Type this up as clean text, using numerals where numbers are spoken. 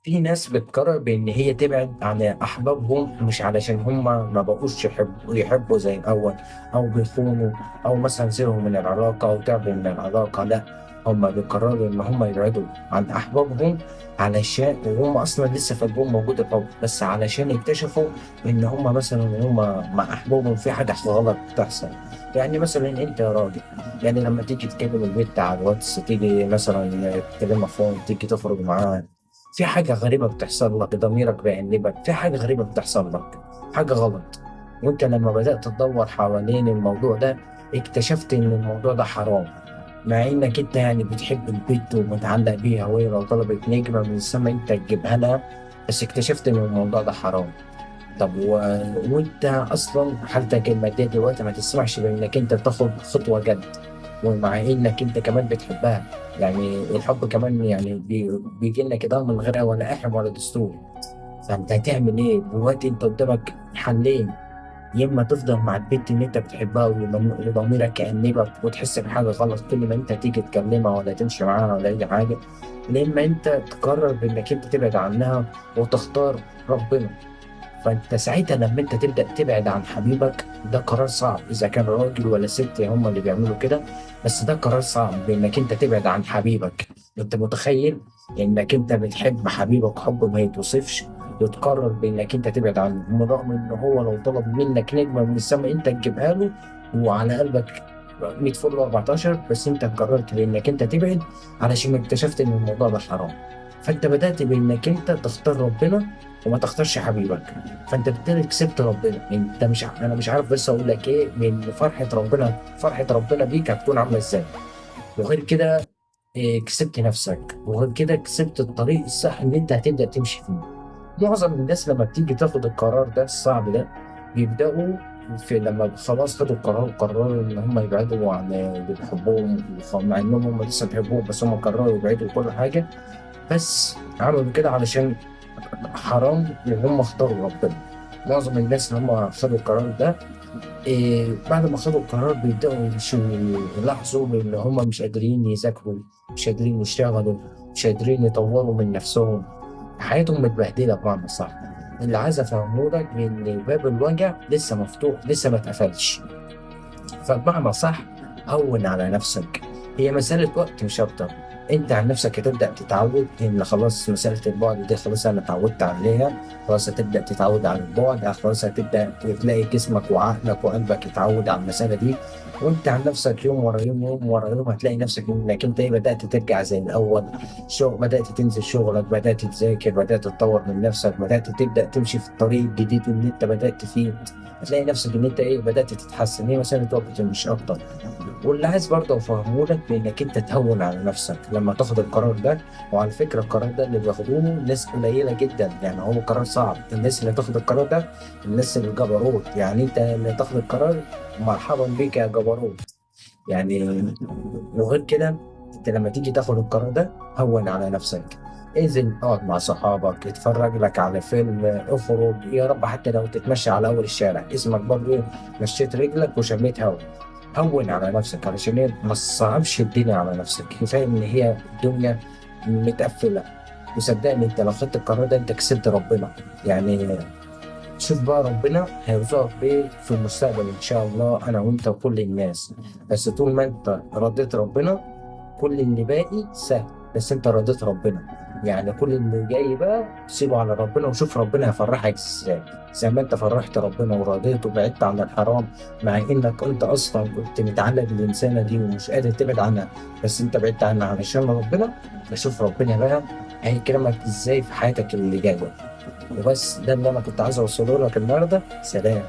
في ناس بتقرر بإن هي تبعد عن أحبابهم، مش علشان هما ما بقوش يحبوا زي الأول، أو بيخونوا، أو مثلا زهقوا من العلاقة أو تعبوا من العلاقة. لأ، هما بيقرروا إن هما يبعدوا عن أحبابهم علشان وهم أصلا لسه في قلبهم موجود الحب، بس علشان يكتشفوا إن هما مثلا هما مع أحبابهم في حاجة غلط بتحصل. يعني مثلا أنت يا راجل، يعني لما تيجي تكلم البنت على الواتس، تيجي مثلا تكلمها فون، تيجي تخرج معاها، في حاجة غريبة بتحصل لك، ضميرك بيأنبك في حاجة غريبة بتحصل لك، حاجة غلط. وانت لما بدأت تدور حوالين الموضوع ده، اكتشفت ان الموضوع ده حرام. مع انك انت يعني بتحب البنت ومتعلق بيها، وهي لو طلبت نجمة من السما انت تجيبها لها، بس اكتشفت ان الموضوع ده حرام. طب وانت اصلا حالتك الماديه دلوقتي ما تسمحش بانك انت تاخد خطوه جد، ومع انك انت كمان بتحبها. يعني الحب كمان يعني بيجي لنا كده من غير ولا احم ولا دستور. فانت هتعمل ايه دلوقتي؟ انت قدامك حلين: يا اما تفضل مع البنت اللي انت بتحبها وضميرك يأنبك وتحس بحاجه غلط كل ما انت تيجي تكلمها ولا تمشي معاها ولا اي حاجه، يا اما انت تقرر بانك انت تبعد عنها وتختار ربنا. فانت ساعتها لما انت تبدا تبعد عن حبيبك، ده قرار صعب اذا كان راجل ولا ست هم اللي بيعملوا كده، بس ده قرار صعب بانك انت تبعد عن حبيبك. انت متخيل انك انت بتحب حبيبك حب ما يتوصفش، وتقرر بانك انت تبعد عنه رغم ان هو لو طلب منك نجمه من السماء انت تجيبها له، وعلى قلبك 100 فل 14، بس انت قررت بانك انت تبعد علشان اكتشفت ان الموضوع ده حرام. فانت بدات بانك انت تختار ربنا وما تختارش حبيبك. فانت بالتالي كسبت ربنا. انت مش انا مش عارف بس اقول لك ايه من فرحه ربنا. فرحه ربنا بيك هتكون عامله ازاي؟ وغير كده كسبت نفسك، وغير كده كسبت الطريق الصح اللي انت هتبدا تمشي فيه. معظم الناس لما بتيجي تاخد القرار ده الصعب ده، بيبداوا في لما خلاص خدوا القرار، قرروا ان هم يبعدوا عن اللي بيحبوهم، مع انهم هم لسه بيحبوهم، بس هم قرروا يبعدوا كل حاجه. بس عملوا كده علشان حرام ان هم اختاروا ربنا. معظم الناس اللي هم خدوا القرار ده، بعد ما خدوا القرار بيبدأوا يلاحظوا إن هم مش قادرين يذاكروا، مش قادرين يشتغلوا، مش قادرين يطوروا من نفسهم. حياتهم متبهدلة بمعنى صح. اللي عايز أفهمه لك إن باب الوجع لسه مفتوح، لسه ما اتقفلش. فبمعنى صح، هون على نفسك. هي مسألة وقت مش أكتر. أنت عن نفسك هتبدأ تتعود إن خلاص مسألة البعد دي خلاص أنا اتعودت عليها. خلاص هتبدأ تتعود على البعد، خلاص هتبدأ تلاقي جسمك وعقلك وقلبك يتعود على المسألة دي. وأنت عن نفسك يوم ورا يوم، يوم ورا يوم، هتلاقي نفسك إنك أنت إيه بدأت ترجع زي الأول. شغل، بدأت تنزل شغلك، بدأت تذاكر، بدأت تطور من نفسك، بدأت تبدأ تمشي في الطريق الجديد اللي أنت بدأت فيه. هتلاقي نفسك ان انت ايه بدات تتحسن. هي مساله وقت مش اكتر. واللي عايز برضه افهمه لك بانك انت تهون على نفسك لما تاخد القرار ده. وعلى فكره القرار ده اللي بياخدوه ناس قليله جدا، يعني هو قرار صعب. الناس اللي تاخد القرار ده الناس اللي جبروت. يعني انت اللي تاخد القرار، مرحبا بك يا جبروت يعني. وغير كده، انت لما تيجي تاخد القرار ده هون على نفسك. انزل اقعد مع صحابك، اتفرج لك على فيلم، اخرج يا رب حتى لو تتمشى على اول الشارع، اسمك برضه ايه؟ مشيت رجلك وشميت هوا. هون على نفسك علشان ايه؟ ما تصعبش الدنيا على نفسك. كفايه ان هي الدنيا متقفله. وصدقني انت لو خدت القرار ده انت كسبت ربنا يعني. شوف بقى ربنا هيرزقك بيه في المستقبل ان شاء الله، انا وانت وكل الناس. بس طول ما انت رضيت ربنا، كل اللي باقي سهل. بس انت رضيت ربنا، يعني كل اللي جاي بقى سيبه على ربنا، وشوف ربنا هيفرحك ازاي. زي ما انت فرحت ربنا ورضيت وبعدت عن الحرام، مع انك انت اصلا كنت متعلق بالانسانه دي ومش قادر تبعد عنها، بس انت بعدت عنها علشان ربنا. فشوف ربنا بقى هيكرمك ازاي في حياتك اللي جايه. وبس ده اللي انا كنت عايز اوصله لك النهارده. سلام.